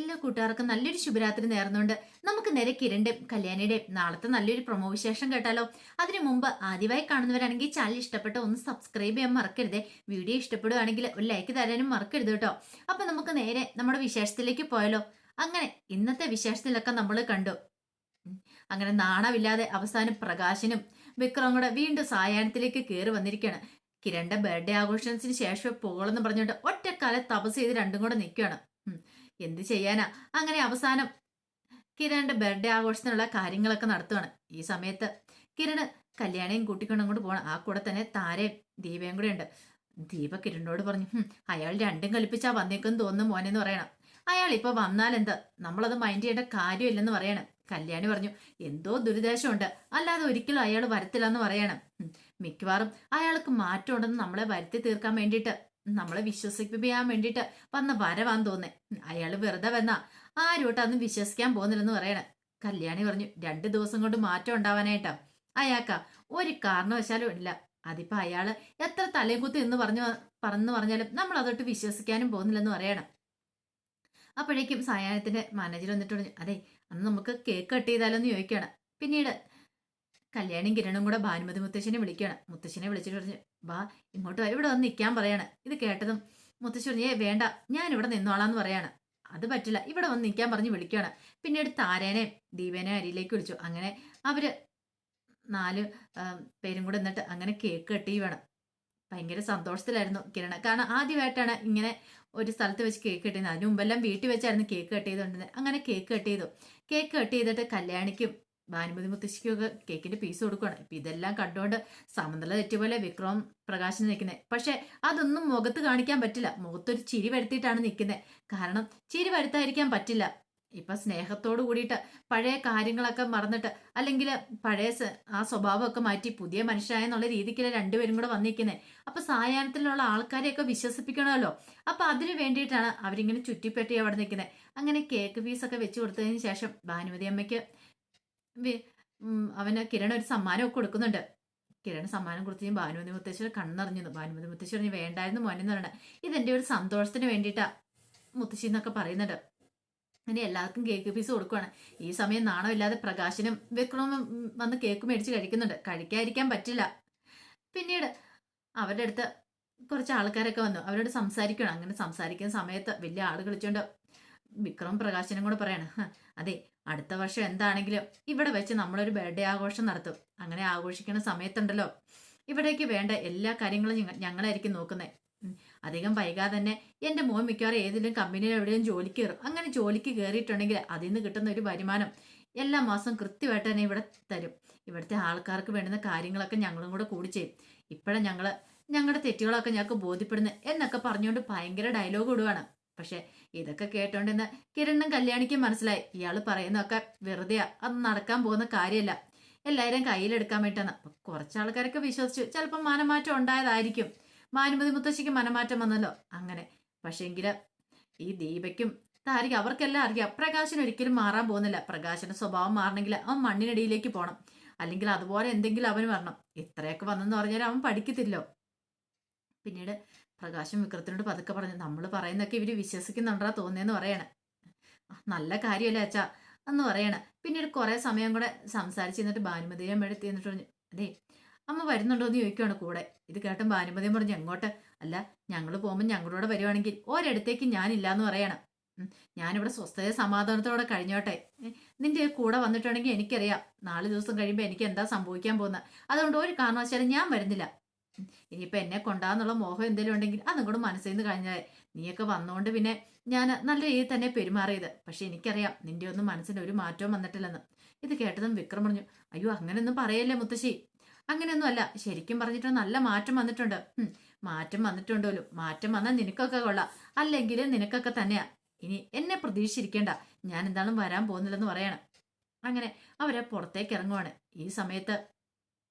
എല്ലാ കൂട്ടുകാർക്കും നല്ലൊരു ശുഭരാത്രി നേർന്നുകൊണ്ട് നമുക്ക് നേരെ കിരണിന്റെയും കല്യാണിയുടെയും നാളത്തെ നല്ലൊരു പ്രൊമോ വിശേഷം കേട്ടാലോ. അതിനു മുമ്പ് ആദ്യമായി കാണുന്നവരാണെങ്കിൽ ചാനൽ ഇഷ്ടപ്പെട്ട ഒന്ന് സബ്സ്ക്രൈബ് ചെയ്യാൻ മറക്കരുതേ. വീഡിയോ ഇഷ്ടപ്പെടുകയാണെങ്കിൽ ഒരു ലൈക്ക് തരാനും മറക്കരുത് കേട്ടോ. അപ്പൊ നമുക്ക് നേരെ നമ്മുടെ വിശേഷത്തിലേക്ക് പോയാലോ. അങ്ങനെ ഇന്നത്തെ വിശേഷത്തിലൊക്കെ നമ്മൾ കണ്ടു. അങ്ങനെ നാണമില്ലാതെ അവസാനം പ്രകാശനും വിക്രവും കൂടെ വീണ്ടും സായാഹ്നത്തിലേക്ക് കയറി വന്നിരിക്കുകയാണ്. കിരണിന്റെ ബർത്ത്ഡേ ആഘോഷത്തിന് ശേഷം പോകണമെന്ന് പറഞ്ഞുകൊണ്ട് ഒറ്റക്കാലം തപസ് ചെയ്ത് രണ്ടും കൂടെ നിൽക്കുകയാണ്. എന്ത് ചെയ്യാനാ. അങ്ങനെ അവസാനം കിരണിന്റെ ബർത്ത്ഡേ ആഘോഷത്തിനുള്ള കാര്യങ്ങളൊക്കെ നടത്തുവാണ്. ഈ സമയത്ത് കിരണ് കല്യാണിയും കൂട്ടിക്കൊണ്ട് അങ്ങോട്ട് പോകണം. ആ കൂടെ തന്നെ താരയും ദീപയും കൂടെ ഉണ്ട്. ദീപ കിരണിനോട് പറഞ്ഞു, അയാൾ രണ്ടും കൽപ്പിച്ചാ വന്നേക്കെന്ന് തോന്നുന്നു മോനെന്ന് പറയണം. അയാൾ ഇപ്പൊ വന്നാൽ എന്താ, നമ്മളത് മൈൻഡ് ചെയ്യേണ്ട കാര്യമില്ലെന്ന് പറയണം. കല്യാണി പറഞ്ഞു, എന്തോ ദുരിദേശമുണ്ട്, അല്ലാതെ ഒരിക്കലും അയാൾ വരത്തില്ല എന്ന് പറയണം. മിക്കവാറും അയാൾക്ക് മാറ്റം ഉണ്ടെന്ന് നമ്മളെ വരുത്തി തീർക്കാൻ വേണ്ടിയിട്ട്, നമ്മളെ വിശ്വസിപ്പിക്കാൻ വേണ്ടിയിട്ട് വന്ന വരവാന്ന് തോന്നേ. അയാൾ വെറുതെ വന്നാ ആരോട്ട് അന്ന് വിശ്വസിക്കാൻ പോകുന്നില്ലെന്ന് പറയണം. കല്യാണി പറഞ്ഞു, 2 ദിവസം കൊണ്ട് മാറ്റം ഉണ്ടാവാനായിട്ടാ. അയാൾക്കാ ഒരു കാരണവശാലും ഇല്ല. അതിപ്പോ അയാള് എത്ര തലയും കുത്തി എന്ന് പറഞ്ഞാലും നമ്മൾ അതൊട്ട് വിശ്വസിക്കാനും പോകുന്നില്ലെന്ന് പറയണം. അപ്പോഴേക്കും സായാഹ്നത്തിന്റെ മാനേജർ വന്നിട്ട് പറഞ്ഞു, അതെ അന്ന് നമുക്ക് കേക്ക് കട്ട് ചെയ്താലോ എന്ന് ചോദിക്കുകയാണ്. പിന്നീട് കല്യാണിയും കിരണും കൂടെ ഭാനുമതി മുത്തശ്ശിനെ വിളിക്കുകയാണ്. മുത്തശ്ശിനെ വിളിച്ചിട്ട് പറഞ്ഞു, വാ ഇങ്ങോട്ട് വരും, ഇവിടെ വന്ന് നിൽക്കാൻ പറയാണ്. ഇത് കേട്ടതും മുത്തശ്ശി പറഞ്ഞു, വേണ്ട ഞാൻ ഇവിടെ നിന്നോളാന്ന് പറയാണ്. അത് പറ്റില്ല, ഇവിടെ വന്ന് നിൽക്കാൻ പറഞ്ഞ് വിളിക്കുകയാണ്. പിന്നീട് താരേനെയും ദീപേനെയും അരിയിലേക്ക് വിളിച്ചു. അങ്ങനെ അവര് 4 പേരും കൂടെ എന്നിട്ട് അങ്ങനെ കേക്ക് കട്ട് ചെയ്യുവാണ്. ഭയങ്കര സന്തോഷത്തിലായിരുന്നു കിരണ്. കാരണം ആദ്യമായിട്ടാണ് ഇങ്ങനെ ഒരു സ്ഥലത്ത് വെച്ച് കേക്ക് കട്ട് ചെയ്യുന്നത്. അതിന് മുമ്പെല്ലാം വീട്ടിൽ വെച്ചായിരുന്നു കേക്ക് കട്ട് ചെയ്തുകൊണ്ടിരുന്നത്. അങ്ങനെ കേക്ക് കട്ട് ചെയ്തു. കേക്ക് കട്ട് ചെയ്തിട്ട് കല്യാണിക്കും ഭാനുമതി മുത്തശ്ശിക്കും ഒക്കെ കേക്കിന്റെ പീസ് കൊടുക്കുകയാണ്. ഇപ്പൊ ഇതെല്ലാം കണ്ടുകൊണ്ട് സമനില തെറ്റുപോലെ വിക്രം പ്രകാശിന് നിൽക്കുന്നത്. പക്ഷെ അതൊന്നും മുഖത്ത് കാണിക്കാൻ പറ്റില്ല. മുഖത്തൊരു ചിരി വരുത്തിയിട്ടാണ് നിൽക്കുന്നത്. കാരണം ചിരി വരുത്താതിരിക്കാൻ പറ്റില്ല. ഇപ്പൊ സ്നേഹത്തോട് കൂടിയിട്ട് പഴയ കാര്യങ്ങളൊക്കെ മറന്നിട്ട്, അല്ലെങ്കിൽ പഴയ ആ സ്വഭാവമൊക്കെ മാറ്റി പുതിയ മനുഷ്യനായെന്നുള്ള രീതിക്കല്ലേ രണ്ടുപേരും കൂടെ വന്നിരിക്കുന്നത്. അപ്പൊ സായാഹ്നത്തിലുള്ള ആൾക്കാരെയൊക്കെ വിശ്വസിപ്പിക്കണമല്ലോ. അപ്പൊ അതിനു വേണ്ടിയിട്ടാണ് അവരിങ്ങനെ ചുറ്റിപ്പറ്റി അവിടെ നിൽക്കുന്നത്. അങ്ങനെ കേക്ക് പീസൊക്കെ വെച്ച് കൊടുത്തതിന് ശേഷം ഭാനുമതി അമ്മയ്ക്ക് അവന് കിരൺ ഒരു സമ്മാനമൊക്കെ കൊടുക്കുന്നുണ്ട്. കിരൺ സമ്മാനം കൊടുത്തു ഭാനുമതി മുത്തശ്ശി കണ്ണെറിഞ്ഞു. ഭാനുമതി മുത്തശ്ശി പറഞ്ഞു, വേണ്ടായിരുന്നു മോനെന്ന് പറയണേ, ഇതെന്റെ ഒരു സന്തോഷത്തിന് വേണ്ടിയിട്ടാ മുത്തശ്ശി എന്നൊക്കെ പറയുന്നുണ്ട്. അങ്ങനെ എല്ലാവർക്കും കേക്ക് പീസ് കൊടുക്കുവാണ്. ഈ സമയം നാണമില്ലാതെ പ്രകാശനും വിക്രമും വന്ന് കേക്ക് മേടിച്ച് കഴിക്കുന്നുണ്ട്. കഴിക്കാതിരിക്കാൻ പറ്റില്ല. പിന്നീട് അവരുടെ അടുത്ത് കുറച്ച് ആൾക്കാരൊക്കെ വന്നു. അവരോട് സംസാരിക്കണം. അങ്ങനെ സംസാരിക്കുന്ന സമയത്ത് വലിയ ആള് കളിച്ചോണ്ട് വിക്രം പ്രകാശനും കൂടെ പറയാണ്, അതെ അടുത്ത വർഷം എന്താണെങ്കിലും ഇവിടെ വെച്ച് നമ്മളൊരു ബർത്ത്ഡേ ആഘോഷം നടത്തും. അങ്ങനെ ആഘോഷിക്കുന്ന സമയത്തുണ്ടല്ലോ, ഇവിടേക്ക് വേണ്ട എല്ലാ കാര്യങ്ങളും ഞങ്ങളായിരിക്കും നോക്കുന്നത്. അധികം വൈകാതെ തന്നെ എന്റെ മോൻ മിക്കവാറും ഏതെങ്കിലും കമ്പനിയിൽ എവിടെയും ജോലിക്ക് കയറും. അങ്ങനെ ജോലിക്ക് കയറിയിട്ടുണ്ടെങ്കിൽ അതിൽ നിന്ന് കിട്ടുന്ന ഒരു വരുമാനം എല്ലാ മാസവും കൃത്യമായിട്ട് തന്നെ ഇവിടെ തരും. ഇവിടുത്തെ ആൾക്കാർക്ക് വേണ്ടുന്ന കാര്യങ്ങളൊക്കെ ഞങ്ങളും കൂടെ കൂടി ചെയ്യും. ഇപ്പോഴും ഞങ്ങളുടെ തെറ്റുകളൊക്കെ ഞങ്ങൾക്ക് ബോധ്യപ്പെടുന്നു എന്നൊക്കെ പറഞ്ഞുകൊണ്ട് ഭയങ്കര ഡയലോഗ് ഇടുവാണ്. പക്ഷെ ഇതൊക്കെ കേട്ടോണ്ടിന്ന് കിരണ്ണും കല്യാണിക്കും മനസ്സിലായി, ഇയാൾ പറയുന്നതൊക്കെ വെറുതെയാ, അത് നടക്കാൻ പോകുന്ന കാര്യമല്ല, എല്ലാവരും കയ്യിലെടുക്കാൻ വേണ്ടിട്ടാണ്. അപ്പൊ കുറച്ചാൾക്കാരൊക്കെ വിശ്വസിച്ചു. ചിലപ്പോൾ മനമാറ്റം ഉണ്ടായതായിരിക്കും. ഭാനുമതി മുത്തശ്ശിക്ക് മനമാറ്റം വന്നല്ലോ. അങ്ങനെ പക്ഷെങ്കില് ഈ ദീപയ്ക്കും താരിക്കും അവർക്കെല്ലാം അറിയാം, പ്രകാശൻ ഒരിക്കലും മാറാൻ പോകുന്നില്ല. പ്രകാശന്റെ സ്വഭാവം മാറണമെങ്കിൽ അവൻ മണ്ണിനടിയിലേക്ക് പോകണം. അല്ലെങ്കിൽ അതുപോലെ എന്തെങ്കിലും അവന് വരണം. ഇത്രയൊക്കെ വന്നെന്ന് പറഞ്ഞാൽ അവൻ പഠിക്കത്തില്ലോ. പിന്നീട് പ്രകാശം വിക്രത്തിനോട് പതുക്കെ പറഞ്ഞു, നമ്മൾ പറയുന്നൊക്കെ ഇവര് വിശ്വസിക്കുന്നുണ്ടാ തോന്നിയെന്ന് പറയണ. നല്ല കാര്യമല്ലേ അച്ഛാ എന്ന് പറയണ. പിന്നീട് കുറെ സമയം കൂടെ സംസാരിച്ച് എന്നിട്ട് ഭാനുമതിയെ എടുത്ത് എന്നിട്ട് പറഞ്ഞു, അതെ അമ്മ വരുന്നുണ്ടോ എന്ന് ചോദിക്കുവാണ് കൂടെ. ഇത് കേട്ടും ഭാനുമതിയും പറഞ്ഞു, എങ്ങോട്ട്? അല്ല ഞങ്ങൾ പോകുമ്പോൾ ഞങ്ങളോട് വരുവാണെങ്കിൽ ഒരിടത്തേക്ക് ഞാനില്ലാന്ന് പറയണം. ഞാനിവിടെ സ്വസ്ഥത സമാധാനത്തോടെ കഴിഞ്ഞോട്ടെ. നിന്റെ കൂടെ വന്നിട്ടുണ്ടെങ്കിൽ എനിക്കറിയാം 4 ദിവസം കഴിയുമ്പോൾ എനിക്ക് എന്താ സംഭവിക്കാൻ പോകുന്നത്. അതുകൊണ്ട് ഒരു കാരണവശാലും ഞാൻ വരുന്നില്ല. ഇനിയിപ്പൊ എന്നെ കൊണ്ടാന്നുള്ള മോഹം എന്തെങ്കിലും ഉണ്ടെങ്കിൽ അതും കൂടെ മനസ്സിൽ നിന്ന് കഴിഞ്ഞാൽ, നീയൊക്കെ വന്നുകൊണ്ട് പിന്നെ ഞാൻ നല്ല രീതിയിൽ തന്നെ പെരുമാറിയത്. പക്ഷെ എനിക്കറിയാം നിന്റെ ഒന്നും മനസ്സിന് ഒരു മാറ്റവും വന്നിട്ടില്ലെന്ന്. ഇത് കേട്ടതും വിക്രം പറഞ്ഞു, അയ്യോ അങ്ങനെയൊന്നും പറയല്ലേ മുത്തശ്ശി, അങ്ങനെയൊന്നും അല്ല. ശരിക്കും പറഞ്ഞിട്ട് നല്ല മാറ്റം വന്നിട്ടുണ്ട്. മാറ്റം വന്നിട്ടുണ്ടല്ലോ. മാറ്റം വന്നാൽ നിനക്കൊക്കെ കൊള്ളാം, അല്ലെങ്കിൽ നിനക്കൊക്കെ തന്നെയാ. ഇനി എന്നെ പ്രതീക്ഷിച്ചിരിക്കേണ്ട, ഞാൻ എന്താളും വരാൻ പോകുന്നില്ലെന്ന് പറയണം. അങ്ങനെ അവരെ പുറത്തേക്ക് ഇറങ്ങുവാണ്. ഈ സമയത്ത്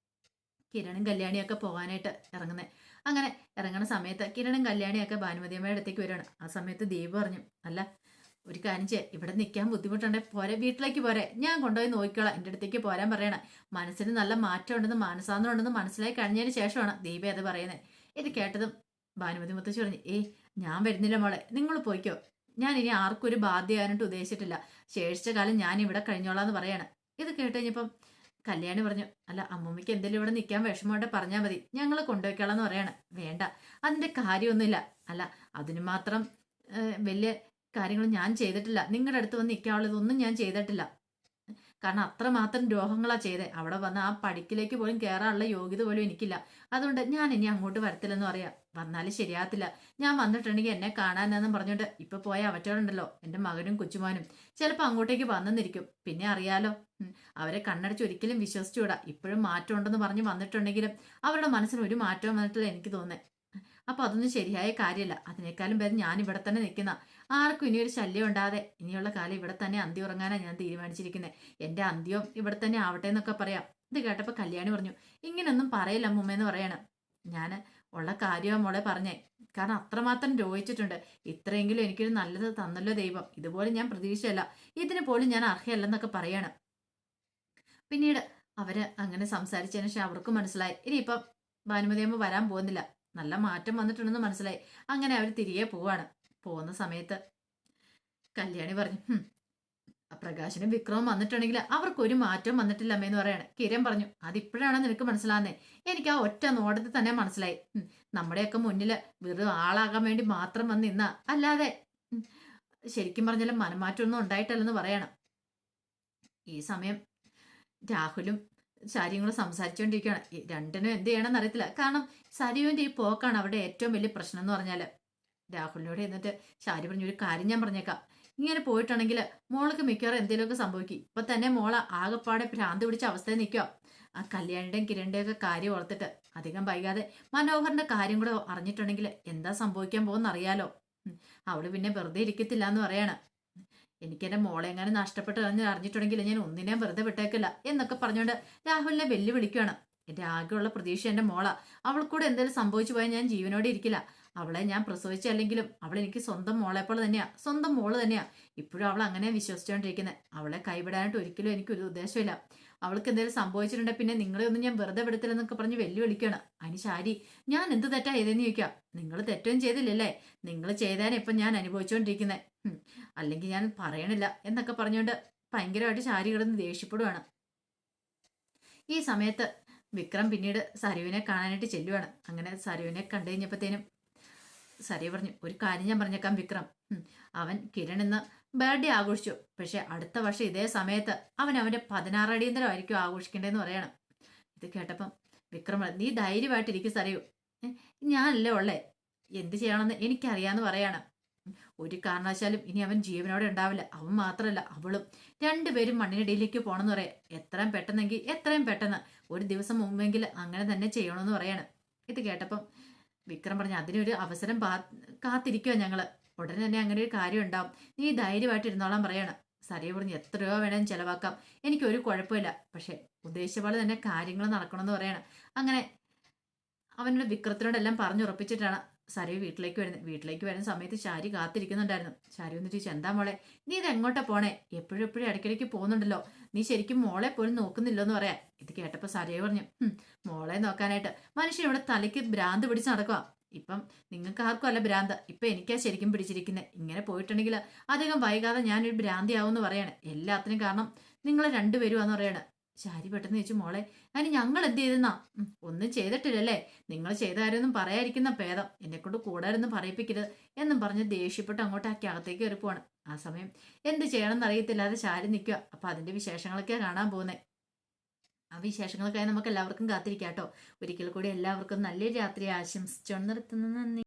കിരണും കല്യാണിയൊക്കെ പോകാനായിട്ട് ഇറങ്ങുന്നത്. അങ്ങനെ ഇറങ്ങുന്ന സമയത്ത് കിരണും കല്യാണിയൊക്കെ ഭാനുമതിയമ്മയുടെ അടുത്തേക്ക് വരികയാണ്. ആ സമയത്ത് ദീപ് പറഞ്ഞു, അല്ല ഒരു കാര്യം ചെയ്യാം, ഇവിടെ നിൽക്കാൻ ബുദ്ധിമുട്ടുണ്ടെ പോരെ, വീട്ടിലേക്ക് പോരെ, ഞാൻ കൊണ്ടുപോയി നോക്കിക്കോളാം, എൻ്റെ അടുത്തേക്ക് പോരാൻ പറയണം. മനസ്സിന് നല്ല മാറ്റം ഉണ്ടെന്ന് മാനസാന്തരം ഉണ്ടെന്ന് മനസ്സിലായി കഴിഞ്ഞതിന് ശേഷമാണ് ദീപ അത് പറയുന്നത്. ഇത് കേട്ടതും ഭാനുമതി മുത്തശ്ശി പറഞ്ഞു, ഞാൻ വരുന്നില്ല മോളെ, നിങ്ങൾ പോയിക്കോ, ഞാൻ ഇനി ആർക്കും ഒരു ബാധ്യമായിട്ട് ഉദ്ദേശിച്ചിട്ടില്ല. ശേഷിച്ച കാലം ഞാൻ ഇവിടെ കഴിഞ്ഞോളാന്ന് പറയാണ്. ഇത് കേട്ട് കഴിഞ്ഞപ്പം കല്യാണി പറഞ്ഞു, അല്ല അമ്മൂമ്മയ്ക്ക് എന്തെങ്കിലും ഇവിടെ നിൽക്കാൻ വിഷമമായിട്ട് പറഞ്ഞാൽ മതി, ഞങ്ങൾ കൊണ്ടുപോയിക്കളാന്ന് പറയാണ്. വേണ്ട, അതിന്റെ കാര്യമൊന്നുമില്ല. അല്ല അതിന് മാത്രം വലിയ കാര്യങ്ങൾ ഞാൻ ചെയ്തിട്ടില്ല. നിങ്ങളുടെ അടുത്ത് വന്ന് നിൽക്കാനുള്ളതൊന്നും ഞാൻ ചെയ്തിട്ടില്ല. കാരണം അത്രമാത്രം ദ്രോഹങ്ങളാ ചെയ്തേ. അവിടെ വന്ന് ആ പടിക്കിലേക്ക് പോലും കയറാനുള്ള യോഗ്യത പോലും എനിക്കില്ല. അതുകൊണ്ട് ഞാൻ ഇനി അങ്ങോട്ട് വരത്തില്ലെന്ന് പറയാം. വന്നാലും ശരിയാകത്തില്ല. ഞാൻ വന്നിട്ടുണ്ടെങ്കിൽ എന്നെ കാണാനെന്നും പറഞ്ഞോണ്ട് ഇപ്പൊ പോയ അവറ്റകളുണ്ടല്ലോ, എന്റെ മകനും കൊച്ചുമാനും ചിലപ്പോൾ അങ്ങോട്ടേക്ക് വന്നെന്നിരിക്കും. പിന്നെ അറിയാലോ, അവരെ കണ്ണടച്ച് ഒരിക്കലും വിശ്വസിച്ചുകൂടാ. ഇപ്പോഴും മാറ്റം ഉണ്ടെന്ന് പറഞ്ഞ് വന്നിട്ടുണ്ടെങ്കിലും അവരുടെ മനസ്സിന് ഒരു മാറ്റവും വന്നിട്ടില്ല എനിക്ക് തോന്നുന്നത്. അപ്പൊ അതൊന്നും ശരിയായ കാര്യമല്ല. അതിനേക്കാളും പേര് ഞാൻ ഇവിടെ തന്നെ നിൽക്കുന്ന, ആർക്കും ഇനിയൊരു ശല്യം ഉണ്ടാതെ ഇനിയുള്ള കാലം ഇവിടെ തന്നെ അന്തി ഉറങ്ങാനാണ് ഞാൻ തീരുമാനിച്ചിരിക്കുന്നത്. എന്റെ അന്ത്യവും ഇവിടെ തന്നെ ആവട്ടെ എന്നൊക്കെ പറയാം. ഇത് കേട്ടപ്പോ കല്യാണി പറഞ്ഞു, ഇങ്ങനൊന്നും പറയില്ല അമ്മൂമ്മയെന്ന് പറയണം. ഞാൻ ഉള്ള കാര്യമാണ് മോളെ പറഞ്ഞേ. കാരണം അത്രമാത്രം ദ്രോഹിച്ചിട്ടുണ്ട്. ഇത്രയെങ്കിലും എനിക്കൊരു നല്ലത് തന്നല്ലോ ദൈവം. ഇതുപോലെ ഞാൻ പ്രതീക്ഷയല്ല, ഇതിന് പോലും ഞാൻ അർഹയല്ലെന്നൊക്കെ പറയണം. പിന്നീട് അവര് അങ്ങനെ സംസാരിച്ചതിന് ശേഷം അവർക്ക് മനസ്സിലായി ഇനിയിപ്പം ഭാനുമതിയമ്മ വരാൻ പോകുന്നില്ല, നല്ല മാറ്റം വന്നിട്ടുണ്ടെന്ന് മനസ്സിലായി. അങ്ങനെ അവർ തിരികെ പോവാണ്. പോകുന്ന സമയത്ത് കല്യാണി പറഞ്ഞു, പ്രകാശനും വിക്രവും വന്നിട്ടുണ്ടെങ്കിൽ അവർക്ക് ഒരു മാറ്റവും വന്നിട്ടില്ല അമ്മയെന്ന് പറയാണ്. കിരൺ പറഞ്ഞു, അതിപ്പോഴാണ് നിനക്ക് മനസ്സിലാകുന്നേ. എനിക്ക് ആ ഒറ്റ നോട്ടത്തിൽ തന്നെ മനസ്സിലായി. നമ്മുടെയൊക്കെ മുന്നിൽ വെറും ആളാകാൻ വേണ്ടി മാത്രം വന്ന് നിന്ന, അല്ലാതെ ശരിക്കും പറഞ്ഞാലും മനമാറ്റമൊന്നും ഉണ്ടായിട്ടല്ലെന്ന് പറയണം. ഈ സമയം രാഹുലും ശാരിയും കൂടെ സംസാരിച്ചുകൊണ്ടിരിക്കുകയാണ്. രണ്ടിനും എന്ത് ചെയ്യണമെന്ന് അറിയത്തില്ല. കാരണം സരിയുവിന്റെ ഈ പോക്കാണ് അവരുടെ ഏറ്റവും വലിയ പ്രശ്നം എന്ന് പറഞ്ഞാല്. രാഹുലിനോട് എന്നിട്ട് ശാരി പറഞ്ഞു, ഒരു കാര്യം ഞാൻ പറഞ്ഞേക്കാം, ഇങ്ങനെ പോയിട്ടാണെങ്കിൽ മോൾക്ക് മിക്കവാറും എന്തെങ്കിലുമൊക്കെ സംഭവിക്കും. ഇപ്പൊ തന്നെ മോള് ആകെപ്പാടെ ഭ്രാന്ത് പിടിച്ച അവസ്ഥയിൽ നിൽക്കുക. ആ കല്യാണിന്റെയും കിരണിന്റെയും ഒക്കെ കാര്യം ഓർത്തിട്ട് അധികം വൈകാതെ മനോഹറിന്റെ കാര്യം കൂടെ അറിഞ്ഞിട്ടുണ്ടെങ്കിൽ എന്താ സംഭവിക്കാൻ പോകുന്ന അറിയാലോ. അവള് പിന്നെ വെറുതെ ഇരിക്കത്തില്ല എന്ന് പറയാണ്. എനിക്ക് എന്റെ മോളെ എങ്ങനെ നഷ്ടപ്പെട്ട് അറിഞ്ഞിട്ടുണ്ടെങ്കിൽ ഞാൻ ഒന്നിനെയും വെറുതെ വിട്ടേക്കില്ല എന്നൊക്കെ പറഞ്ഞുകൊണ്ട് രാഹുലിനെ വെല്ലുവിളിക്കുകയാണ്. എന്റെ ആകെയുള്ള പ്രതീക്ഷ എന്റെ മോളാ. അവൾക്കൂടെ എന്തെങ്കിലും സംഭവിച്ചു പോയാൽ ഞാൻ ജീവനോടെ ഇരിക്കില്ല. അവളെ ഞാൻ പ്രസവിച്ചല്ലെങ്കിലും അവൾ എനിക്ക് സ്വന്തം മോളെ പോലെ തന്നെയാ, സ്വന്തം മോള് തന്നെയാ. ഇപ്പോഴും അവൾ അങ്ങനെ വിശ്വസിച്ചുകൊണ്ടിരിക്കുന്നത്. അവളെ കൈവിടാനായിട്ട് ഒരിക്കലും എനിക്കൊരു ഉദ്ദേശമില്ല. അവൾക്ക് എന്തെങ്കിലും സംഭവിച്ചിട്ടുണ്ടെങ്കിൽ പിന്നെ നിങ്ങളെ ഒന്നും ഞാൻ വെറുതെ വിടത്തില്ലെന്നൊക്കെ പറഞ്ഞ് വെല്ലുവിളിക്കുകയാണ്. അതിന് ശാരി, ഞാൻ എന്ത് തെറ്റാ ചെയ്തെന്ന് ചോദിക്കാം. നിങ്ങൾ തെറ്റൊന്നും ചെയ്തില്ലല്ലേ, നിങ്ങൾ ചെയ്താനെ ഇപ്പം ഞാൻ അനുഭവിച്ചുകൊണ്ടിരിക്കുന്നത്. അല്ലെങ്കിൽ ഞാൻ പറയണില്ല എന്നൊക്കെ പറഞ്ഞുകൊണ്ട് ഭയങ്കരമായിട്ട് ശാരി കിടന്ന് ദേഷ്യപ്പെടുവാണ്. ഈ സമയത്ത് വിക്രം പിന്നീട് സരുവിനെ കാണാനായിട്ട് ചെല്ലുവാണ്. അങ്ങനെ സരുവിനെ കണ്ടു കഴിഞ്ഞപ്പോഴത്തേനും സരി പറഞ്ഞു, ഒരു കാര്യം ഞാൻ പറഞ്ഞേക്കാം വിക്രം, അവൻ കിരൺ ഇന്ന് ബർത്ത്ഡേ ആഘോഷിച്ചു. പക്ഷെ അടുത്ത വർഷം ഇതേ സമയത്ത് അവൻ അവന്റെ 16 അടിയന്തരമായിരിക്കും ആഘോഷിക്കേണ്ടതെന്ന് പറയണം. ഇത് കേട്ടപ്പം വിക്രം, നീ ധൈര്യമായിട്ടിരിക്കും സരയു, ഞാനല്ലേ ഉള്ളേ, എന്ത് ചെയ്യണമെന്ന് എനിക്കറിയാന്ന് പറയാണ്. ഒരു കാരണവശാലും ഇനി അവൻ ജീവനോടെ ഉണ്ടാവില്ല. അവൻ മാത്രമല്ല അവളും, രണ്ടുപേരും മണ്ണിനടിയിലേക്ക് പോകണമെന്ന് പറയാം. എത്രയും പെട്ടെന്നെങ്കിൽ എത്രയും പെട്ടെന്ന്, ഒരു ദിവസം മുമ്പെങ്കിൽ അങ്ങനെ തന്നെ ചെയ്യണമെന്ന് പറയാണ്. ഇത് കേട്ടപ്പം വിക്രം പറഞ്ഞു, അതിനൊരു അവസരം കാത്തിരിക്കുക ഞങ്ങള്, ഉടനെ തന്നെ അങ്ങനെ ഒരു കാര്യം ഉണ്ടാവും, നീ ധൈര്യമായിട്ട് ഇരുന്നോളാൻ പറയാണ്. സരിയ പറഞ്ഞു, എത്ര രൂപ വേണേലും ചെലവാക്കാം, എനിക്കൊരു കുഴപ്പമില്ല, പക്ഷെ ഉദ്ദേശിച്ച പോലെ തന്നെ കാര്യങ്ങൾ നടക്കണമെന്ന് പറയണം. അങ്ങനെ അവനോട് വിക്രത്തിനോടെല്ലാം പറഞ്ഞുറപ്പിച്ചിട്ടാണ് സരി വീട്ടിലേക്ക് വരുന്ന സമയത്ത് ശാരി കാത്തിരിക്കുന്നുണ്ടായിരുന്നു. ശാരി ഒന്ന് ചോദിച്ചു, എന്താ മോളെ, നീ ഇത് എങ്ങോട്ടാ പോണേ, എപ്പോഴും ഇടയ്ക്കിടയ്ക്ക് പോകുന്നുണ്ടല്ലോ, നീ ശരിക്കും മോളെ പോലും നോക്കുന്നില്ലോ എന്ന് പറയാം. ഇത് കേട്ടപ്പോ സരിയ പറഞ്ഞു, മോളെ നോക്കാനായിട്ട് മനുഷ്യൻ ഇവിടെ തലയ്ക്ക് ഭ്രാന്ത് പിടിച്ച് നടക്കുക. ഇപ്പം നിങ്ങൾക്ക് ആർക്കും അല്ല ഭ്രാന്ത്, ഇപ്പൊ എനിക്കാ ശരിക്കും പിടിച്ചിരിക്കുന്നത്. ഇങ്ങനെ പോയിട്ടുണ്ടെങ്കിൽ അധികം വൈകാതെ ഞാനൊരു ഭ്രാന്തിയാവുമെന്ന് പറയാണ്. എല്ലാത്തിനും കാരണം നിങ്ങൾ രണ്ടുപേരുമാന്ന് പറയാണ്. ശാരി പെട്ടെന്ന് ചോദിച്ചു, മോളെ അതിന് ഞങ്ങൾ എന്ത് ചെയ്തെന്നാ? ഒന്നും ചെയ്തിട്ടില്ലല്ലേ, നിങ്ങൾ ചെയ്ത കാര്യമൊന്നും പറയാതിരിക്കുന്ന ഭേദം, എന്നെ കൊണ്ട് കൂടാരൊന്നും പറയിപ്പിക്കരുത് എന്നും പറഞ്ഞ് ദേഷ്യപ്പെട്ട് അങ്ങോട്ട് അകത്തേക്ക് കയറിപ്പോവാണ്. ആ സമയം എന്ത് ചെയ്യണമെന്ന് അറിയത്തില്ലാതെ ശാരി നിൽക്കുക. അപ്പൊ അതിന്റെ വിശേഷങ്ങളൊക്കെയാ കാണാൻ പോകുന്നത്. ആ വിശേഷങ്ങൾക്കായി നമുക്ക് എല്ലാവർക്കും കാത്തിരിക്കാം കേട്ടോ. ഒരിക്കൽ കൂടി എല്ലാവർക്കും നല്ലൊരു രാത്രി ആശംസിച്ചോണ്ട് നിർത്തുന്നു. നന്ദി.